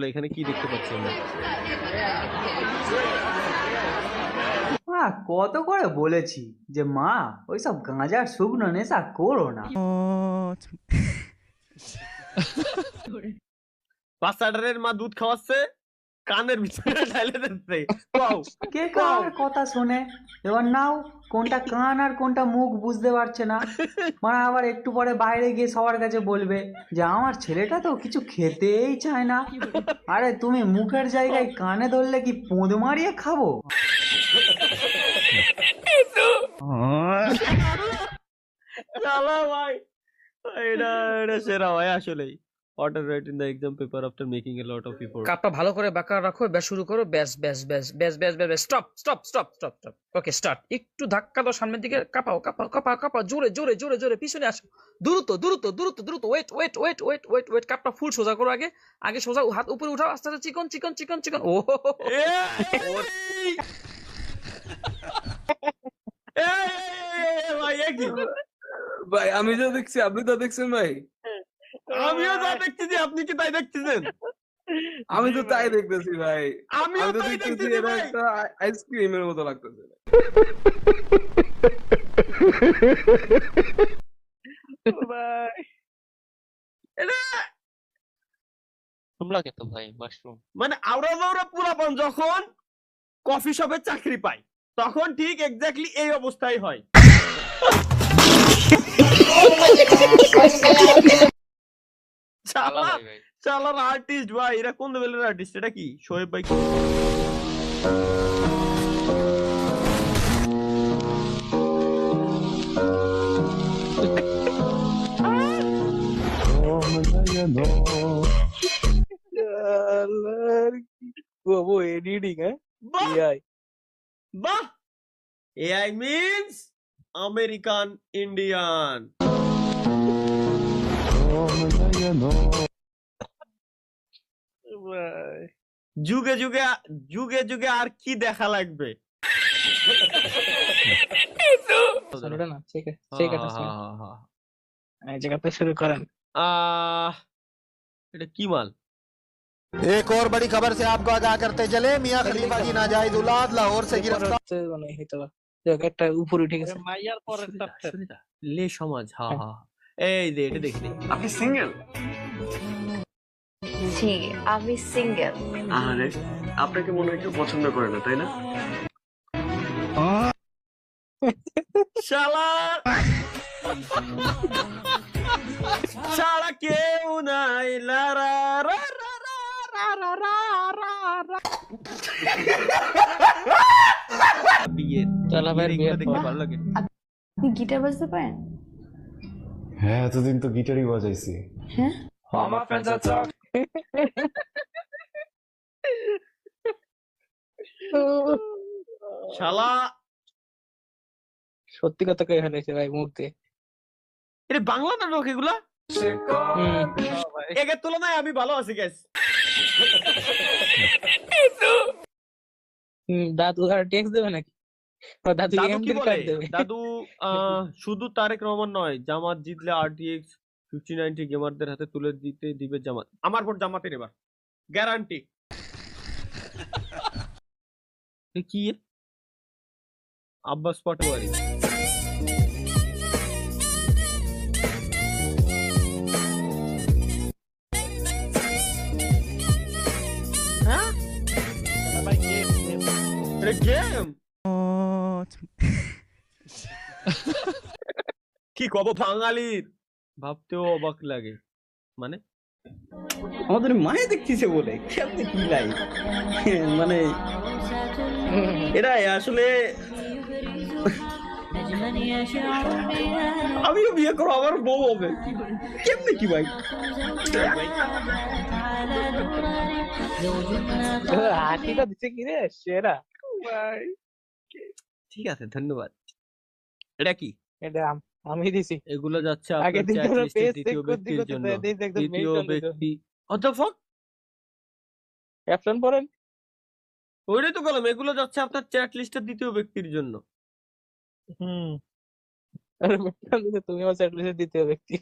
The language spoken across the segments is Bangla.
তাহলে এখানে কি দেখতে পাচ্ছি আমরা? কত করে বলেছি যে মা ওইসব গাঁজার শুকনো নেশা করো না। বাচ্চাটার মা দুধ খাওয়াচ্ছে, কানের ভিতরে ঢালে দিচ্ছে। কও কে কার কথা শোনে? এবার নাও, কোনটা কান আর কোনটা মুখ বুঝতে পারছে না। মানে আবার একটু পরে বাইরে গিয়ে সবার কাছে বলবে যে আমার ছেলেটা তো কিছু খেতেই চায় না। আরে তুমি মুখের জায়গায় কানে ধরলে কি পোঁদ মারিয়ে খাবো? শালা ভাই, এটা এটা সেরা ভাই আসলেই। Order write in the exam paper after making a lot of effort. কাপটা ভালো করে বাঁকা রাখো, ব্যাস শুরু করো, ব্যাস ব্যাস ব্যাস ব্যাস ব্যাস ব্যাস stop stop stop stop stop. Okay start. একটু ধাক্কা দাও সামনের দিকে, কাঁপাও কাঁপাও কাঁপাও কাঁপাও, জোরে জোরে জোরে জোরে পিছনে আসো, দ্রুত দ্রুত দ্রুত দ্রুত, wait wait wait wait wait wait, কাপটা ফুল সোজা করো, আগে আগে সোজা, হাত উপরে উঠাও, আস্তে আস্তে, চিকন চিকন চিকন চিকন। ও ভাই এ কি? ভাই আমি যা দেখছি আপনি তো দেখছেন ভাই। আমিও যা দেখতেছি আপনি কি তাই দেখতেছেন? আমি তো তাই দেখতেছি ভাই। আমিও আমি তো তাই দেখতেছি দেখতেছি এটা ভাই। একটা আইসক্রিমের মতো লাগতেছে। ভাই এটা তোমরা কে তো ভাই মাশরুম মানে আওড়া পোলাপান যখন কফি শপে চাকরি পায় তখন ঠিক এক্স্যাক্টলি এই অবস্থাই হয়। আলা শালা ভাই ভাই শালার আর্টিস্ট ভাই, এরা কোন লেভেলের আর্টিস্ট? এটা কি শোয়েব ভাই? वो एडिटिंग है বাহ एआई। বাহ, এআই মিন্স আমেরিকান ইন্ডিয়ান। যুগে যুগে যুগে যুগে আর কি দেখা লাগবে? শুরুটা না ঠিক আছে ঠিক আছে এই জায়গাতে শুরু করেন। এটা কি মাল? एक और बड़ी खबर से आपको आगाह करते चले, मियां खलीफा की नाजायज औलाद लाहौर से गिरफ्तार। মানে হয়তো যাক একটা উপরে উঠে গেছে। মাইয়ার পরের চ্যাপ্টার লে সমাজ, হ্যাঁ হ্যাঁ এই যে এটা দেখি। আপনি সিঙ্গেল? জি, আমি সিঙ্গেল। আরে আপনাকে মনে হয় কেউ পছন্দ করে না তাই না? শালা শালা কেউ নাই লারা রা রা রা রা রা রা রা রা। বিয়ে চলো ভাই, এগুলো বিয়ের দেখতে পর। ভালো লাগে। আপনি গিটার বাজাতে পারেন? হ্যাঁ, এতদিন তো গিটারই বাজাইছি। হ্যাঁ, শালা সত্যি কথা কই ফেলেছে ভাই মুখ দিয়ে। এটা বাংলা নাটক এগুলা? হুম। একের তুলনায় আমি ভালো আছি গ্যাস। দাদু আর ট্যাক্স দেবে নাকি? ও দাদু দাদু কি এমডি বলে? কার্ড দেবে। দাদু শুধু তারেক রহমান নয়, জামাত জিতলে RTX 5090 গেমারদের হাতে তুলে দিতে দিবে জামাত। আমার ভোট জামাতের এবার, গ্যারান্টি। কি আব্বাস পাটোয়ারি? হ্যাঁ ভাই গেম এটা গেম? কি কব বাঙালির, ভাবতেও অবাক লাগে। মানে আমাদের মায়ে দেখতেছে বলে কেমনে কি লাই মানে এটা আসলে আমিও বিয়ে করবো, আমার বউ হবে, কেমনে কি ভাই? হাতিটা দিছে কি রে সেরা ভাই ঠিক আছে, ধন্যবাদ। এটা কি? এটা আমি দিছি। এগুলো যাচ্ছে আগে আপনার দিন চ্যাট ধরে লিস্টের পেজ দ্বিতীয় চেক করতে ব্যক্তির করতে জন্য। দেখ একদম দ্বিতীয় মেইল ব্যক্তি what the fuck? ক্যাপশন পড়েন। ওইটাই তো বললাম, এগুলো যাচ্ছে আপনার চ্যাট লিস্টের দ্বিতীয় ব্যক্তির জন্য। আরে মেটাল দিতে তুমি আমার চ্যাট লিস্টের দ্বিতীয় ব্যক্তি।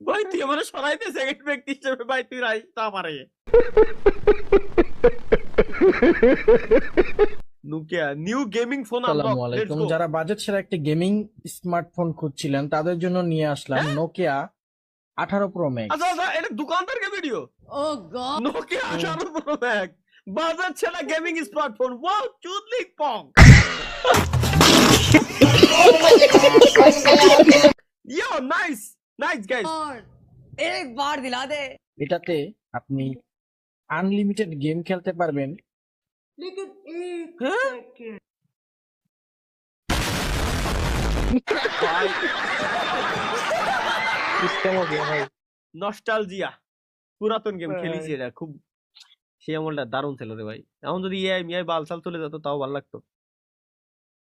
ভাই তুই আমার সরাইতে সেকেন্ড ব্যক্তি হিসেবে ভাই তুই রাইসটা আমারে নোকিয়া নিউ গেমিং ফোন আসসালামু আলাইকুম। যারা বাজেট সেরা একটি গেমিং স্মার্টফোন খুঁজছিলেন তাদের জন্য নিয়ে আসলাম নোকিয়া 18 প্রো ম্যাক্স। আচ্ছা আচ্ছা এটা দোকানদারকে ভিডিও ও গড নোকিয়া 18 প্রো ম্যাক্স বাজার ছেড়া গেমিং স্মার্টফোন ওয়াও চুদলিক পং ইয়ো নাইস নাইস গাইস এক বার দিলা দে। এটাতে আপনি আনলিমিটেড গেম খেলতে পারবেন। সিস্টেম हो गया भाई। নস্টালজিয়া পুরাতন গেম হ্যাঁ। খেলেছি এটা খুব সেই আমলটা দারুণ ছিল রে ভাই এখন যদি এআই মিআই বালসাল চলে যেত তাও ভালো লাগতো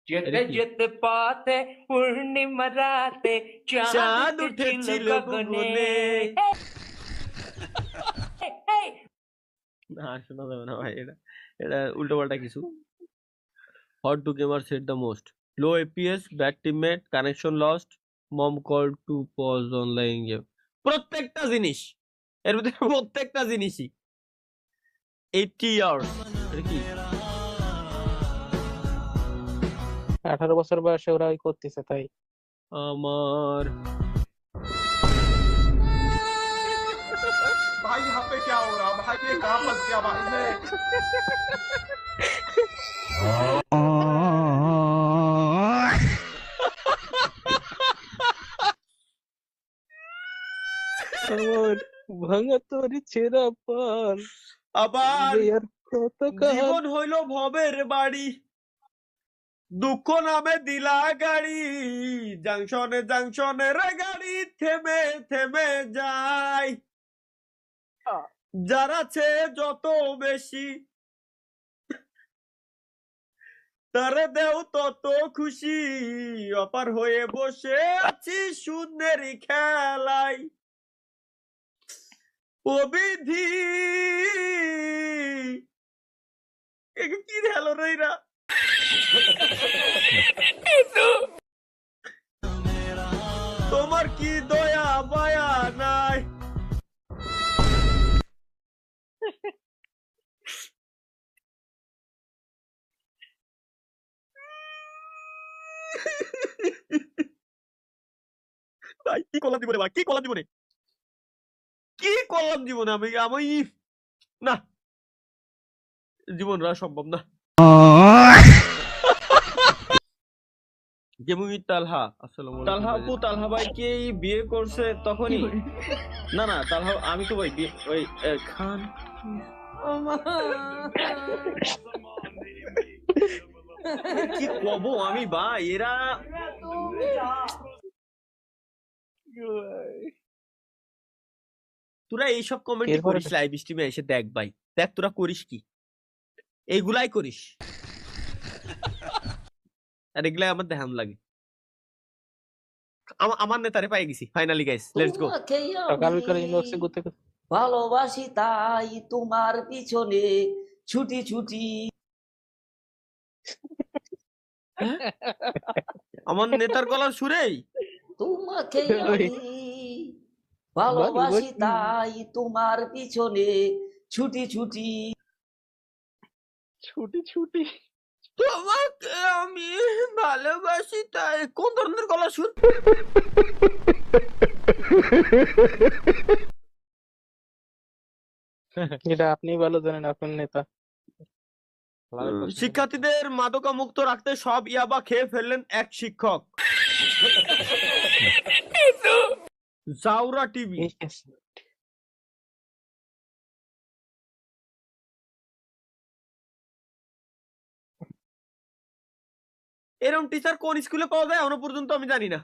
যেতে যেতে পথে পূর্ণিমা রাতে চাঁদ উঠেছিল গগনে না শোনা যাবে না ভাই এটা এটা উল্টো পাল্টা কিছু hot to gamer set the most low FPS bad teammate connection lost mom call to pause online game প্রত্যেকটা জিনিস এর ভিতরে প্রত্যেকটা জিনিসই 80 ইয়ার্স এটা কি 18 বছর বয়সে ওরা ওই করতেছে তাই। আমার भाई यहाँ पे क्या हो रहा भाई ये कहाँ फंस गया भाई मैं আমার ভাঙা তোরে ছেঁড়া পান আবার আর কত জীবন হইল ভবের বাড়ি দুঃখ নামে দিলা গাড়ি জাংশনে জাংশনে রে গাড়ি থেমে থেমে যায় যার আছে যত বেশি তারে দেও তত খুশি অপার হয়ে বসে আছি শূন্যের খেলায় ও বিধি কি হলো রে এরা তোমার কি দয়া মায়া নাই ভাই কি করলাম জীবনে ভাই কি করলাম জীবনে কি করলাম জীবনে আমি আমি না জীবন রাখা সম্ভব না গেমিং তালহা আসসালামু আলাইকুম তালহা আপু তালহা ভাই কে বিয়ে করছে তখনই না না তালহা আমি তো ভাই ওই খান কি কব আমি ভাই এরা তোরা এইসব কমেন্ট এরপরে করিস লাইভ স্ট্রিমে এসে দেখ ভাই দেখ তোরা করিস কি এইগুলাই করিস আর এগুলাই আমার দেখাম লাগে আমার নেতারে পাই গেছি ফাইনালি গাইস লেটস গো সকাল বিকাল ইনবক্সে ঘুরতে ঘুরতে ভালোবাসি তাই তোমার পিছনে ছুটি ছুটি। আমার নেতার গলার সুরেই তোমাকে ওই। ভালোবাসি বল। তাই তোমার পিছনে ছুটি ছুটি। ছুটি ছুটি তোমাকে আমি ভালোবাসি তাই কোন ধরনের গলার সুর এটা আপনি ভালো জানেন আপনার নেতা। শিক্ষার্থীদের মাদকা মুক্ত রাখতে সব ইয়াবা খেয়ে ফেললেন এক শিক্ষক জাউরা টিভি এরকম টিচার কোন স্কুলে পাওয়া যায় এখনো পর্যন্ত আমি জানি না